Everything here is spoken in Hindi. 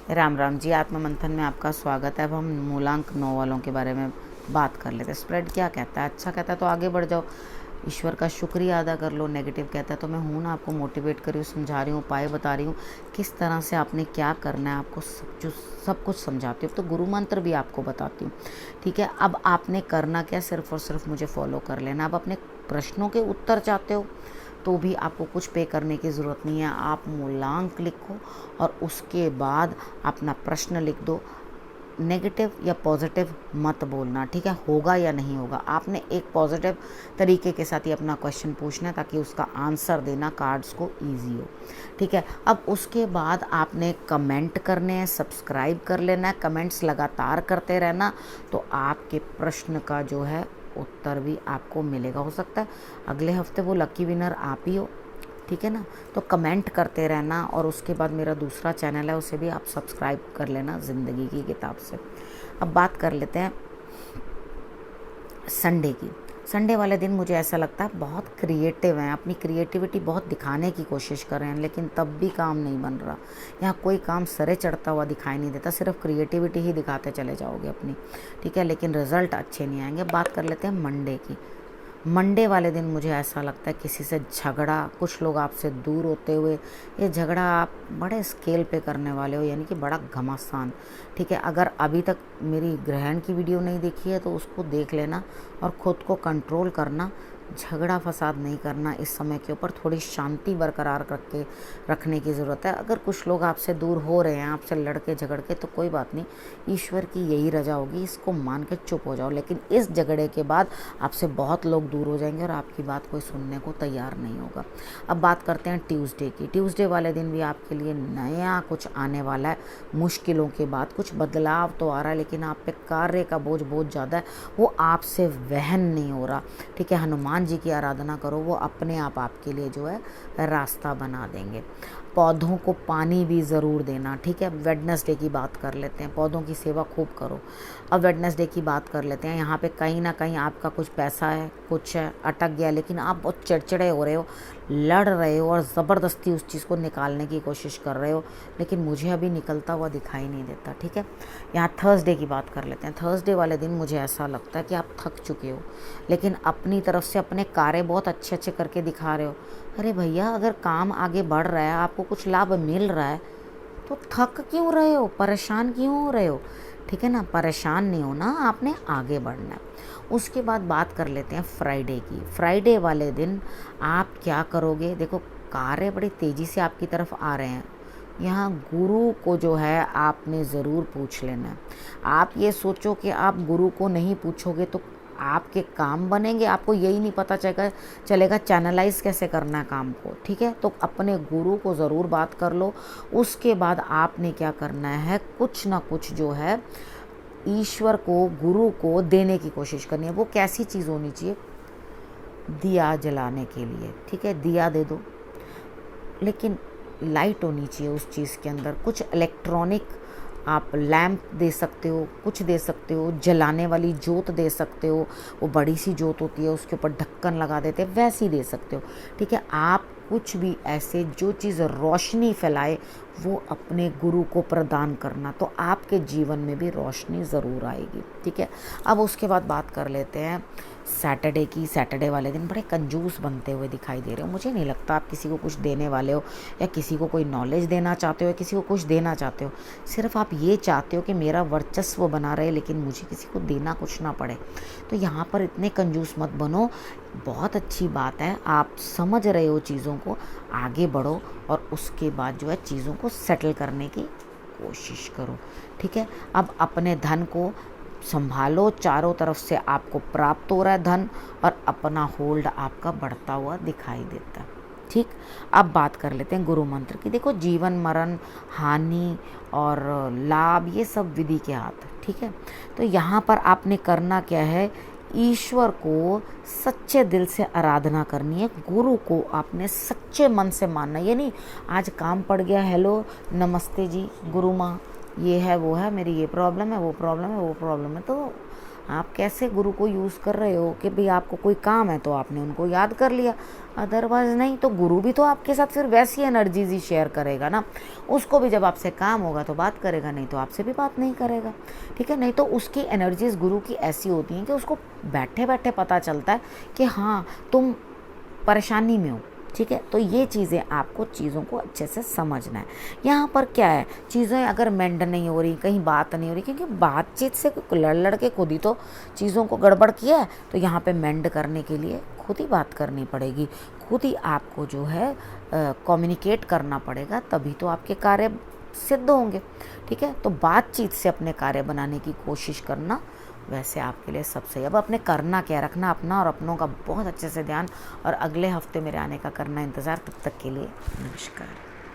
राम राम जी। आत्म मंथन में आपका स्वागत है। अब हम मूलांक 9 वालों के बारे में बात कर लेते हैं। स्प्रेड क्या कहता है? अच्छा कहता है तो आगे बढ़ जाओ, ईश्वर का शुक्रिया अदा कर लो। नेगेटिव कहता है तो मैं हूँ ना, आपको मोटिवेट कर रही हूँ, समझा रही हूँ, उपाय बता रही हूँ किस तरह से आपने क्या करना है, आपको सब कुछ समझाती हूँ। तो गुरु मंत्र भी आपको बताती हूँ, ठीक है। अब आपने करना क्या, सिर्फ और सिर्फ मुझे फॉलो कर लेना। अब अपने प्रश्नों के उत्तर चाहते हो तो भी आपको कुछ पे करने की ज़रूरत नहीं है। आप मूलांक लिखो और उसके बाद अपना प्रश्न लिख दो। नेगेटिव या पॉजिटिव मत बोलना, ठीक है। होगा या नहीं होगा, आपने एक पॉजिटिव तरीके के साथ ही अपना क्वेश्चन पूछना है ताकि उसका आंसर देना कार्ड्स को ईजी हो, ठीक है। अब उसके बाद आपने कमेंट करने हैं, सब्सक्राइब कर लेना है, कमेंट्स लगातार करते रहना, तो आपके प्रश्न का जो है उत्तर भी आपको मिलेगा। हो सकता है अगले हफ्ते वो लकी विनर आप ही हो, ठीक है ना। तो कमेंट करते रहना और उसके बाद मेरा दूसरा चैनल है उसे भी आप सब्सक्राइब कर लेना, ज़िंदगी की किताब से। अब बात कर लेते हैं संडे की। संडे वाले दिन मुझे ऐसा लगता है बहुत क्रिएटिव हैं, अपनी क्रिएटिविटी बहुत दिखाने की कोशिश कर रहे हैं, लेकिन तब भी काम नहीं बन रहा। यहाँ कोई काम सरे चढ़ता हुआ दिखाई नहीं देता, सिर्फ क्रिएटिविटी ही दिखाते चले जाओगे अपनी, ठीक है, लेकिन रिजल्ट अच्छे नहीं आएंगे। बात कर लेते हैं मंडे की। मंडे वाले दिन मुझे ऐसा लगता है किसी से झगड़ा, कुछ लोग आपसे दूर होते हुए, ये झगड़ा आप बड़े स्केल पे करने वाले हो, यानी कि बड़ा घमासान, ठीक है। अगर अभी तक मेरी ग्रहण की वीडियो नहीं देखी है तो उसको देख लेना और ख़ुद को कंट्रोल करना। झगड़ा फसाद नहीं करना, इस समय के ऊपर थोड़ी शांति बरकरार रखने की ज़रूरत है। अगर कुछ लोग आपसे दूर हो रहे हैं, आपसे लड़के झगड़ के, तो कोई बात नहीं, ईश्वर की यही रजा होगी, इसको मान के चुप हो जाओ। लेकिन इस झगड़े के बाद आपसे बहुत लोग दूर हो जाएंगे और आपकी बात कोई सुनने को तैयार नहीं होगा। अब बात करते हैं ट्यूसडे की। ट्यूसडे वाले दिन भी आपके लिए नया कुछ आने वाला है। मुश्किलों के बाद कुछ बदलाव तो आ रहा है, लेकिन आप पे कार्य का बोझ बहुत ज़्यादा है, वो आपसे वहन नहीं हो रहा, ठीक है। हनुमान जी की आराधना करो, वो अपने आप आपके लिए जो है रास्ता बना देंगे। पौधों को पानी भी ज़रूर देना, ठीक है। वेडनेसडे की बात कर लेते हैं, पौधों की सेवा खूब करो। अब वेडनेसडे की बात कर लेते हैं। यहाँ पे कहीं ना कहीं आपका कुछ पैसा है, कुछ है, अटक गया, लेकिन आप बहुत चिड़चिड़े हो रहे हो, लड़ रहे हो और ज़बरदस्ती उस चीज़ को निकालने की कोशिश कर रहे हो, लेकिन मुझे अभी निकलता हुआ दिखाई नहीं देता, ठीक है। यहाँ थर्सडे की बात कर लेते हैं। थर्सडे वाले दिन मुझे ऐसा लगता है कि आप थक चुके हो, लेकिन अपनी तरफ से अपने कार्य बहुत अच्छे अच्छे करके दिखा रहे हो। अरे भैया, अगर काम आगे बढ़ रहा है, आपको कुछ लाभ मिल रहा है, तो थक क्यों रहे हो, परेशान क्यों हो रहे हो, ठीक है ना। परेशान नहीं होना, आपने आगे बढ़ना है। उसके बाद बात कर लेते हैं फ्राइडे की। फ्राइडे वाले दिन आप क्या करोगे? देखो, कार्य बड़ी तेज़ी से आपकी तरफ आ रहे हैं। यहाँ गुरु को जो है आपने ज़रूर पूछ लेना है। आप ये सोचो कि आप गुरु को नहीं पूछोगे तो आपके काम बनेंगे, आपको यही नहीं पता चलेगा चैनलाइज कैसे करना है काम को, ठीक है। तो अपने गुरु को ज़रूर बात कर लो। उसके बाद आपने क्या करना है, कुछ ना कुछ जो है ईश्वर को, गुरु को देने की कोशिश करनी है। वो कैसी चीज़ होनी चाहिए? दिया जलाने के लिए, ठीक है, दिया दे दो, लेकिन लाइट होनी चाहिए उस चीज़ के अंदर। कुछ इलेक्ट्रॉनिक आप लैंप दे सकते हो, कुछ दे सकते हो, जलाने वाली जोत दे सकते हो, वो बड़ी सी जोत होती है, उसके ऊपर ढक्कन लगा देते हैं, वैसी दे सकते हो, ठीक है। आप कुछ भी ऐसे जो चीज़ रोशनी फैलाए वो अपने गुरु को प्रदान करना, तो आपके जीवन में भी रोशनी ज़रूर आएगी, ठीक है। अब उसके बाद बात कर लेते हैं सैटरडे की। सैटरडे वाले दिन बड़े कंजूस बनते हुए दिखाई दे रहे हो। मुझे नहीं लगता आप किसी को कुछ देने वाले हो, या किसी को कोई नॉलेज देना चाहते हो, या किसी को कुछ देना चाहते हो। सिर्फ आप ये चाहते हो कि मेरा वर्चस्व बना रहे, लेकिन मुझे किसी को देना कुछ ना पड़े। तो यहाँ पर इतने कंजूस मत बनो। बहुत अच्छी बात है, आप समझ रहे हो चीज़ों को, आगे बढ़ो और उसके बाद जो है चीज़ों को सेटल करने की कोशिश करो, ठीक है। अब अपने धन को संभालो, चारों तरफ से आपको प्राप्त हो रहा है धन, और अपना होल्ड आपका बढ़ता हुआ दिखाई देता है, ठीक। अब बात कर लेते हैं गुरु मंत्र की। देखो, जीवन मरण, हानि और लाभ, ये सब विधि के हाथ, ठीक है। तो यहाँ पर आपने करना क्या है, ईश्वर को सच्चे दिल से आराधना करनी है। गुरु को आपने सच्चे मन से मानना। ये नहीं आज काम पड़ गया, हेलो नमस्ते जी गुरु माँ, ये है वो है, मेरी ये प्रॉब्लम है, वो प्रॉब्लम है, वो प्रॉब्लम है, तो आप कैसे गुरु को यूज़ कर रहे हो कि भाई आपको कोई काम है तो आपने उनको याद कर लिया, अदरवाइज़ नहीं। तो गुरु भी तो आपके साथ फिर वैसी एनर्जीज ही शेयर करेगा ना, उसको भी जब आपसे काम होगा तो बात करेगा, नहीं तो आपसे भी बात नहीं करेगा, ठीक है। नहीं तो उसकी एनर्जीज गुरु की ऐसी होती हैं कि उसको बैठे बैठे पता चलता है कि हाँ तुम परेशानी में हो, ठीक है। तो ये चीज़ें आपको चीज़ों को अच्छे से समझना है। यहाँ पर क्या है, चीज़ें अगर मेंड नहीं हो रही, कहीं बात नहीं हो रही, क्योंकि बातचीत से लड़ लड़ के खुद ही तो चीज़ों को गड़बड़ किया है, तो यहाँ पे मेंड करने के लिए खुद ही बात करनी पड़ेगी, खुद ही आपको जो है कम्युनिकेट करना पड़ेगा, तभी तो आपके कार्य सिद्ध होंगे, ठीक है। तो बातचीत से अपने कार्य बनाने की कोशिश करना वैसे आपके लिए सब सही। अब अपने करना क्या, रखना अपना और अपनों का बहुत अच्छे से ध्यान, और अगले हफ्ते मेरे आने का करना इंतज़ार। तब तक के लिए नमस्कार।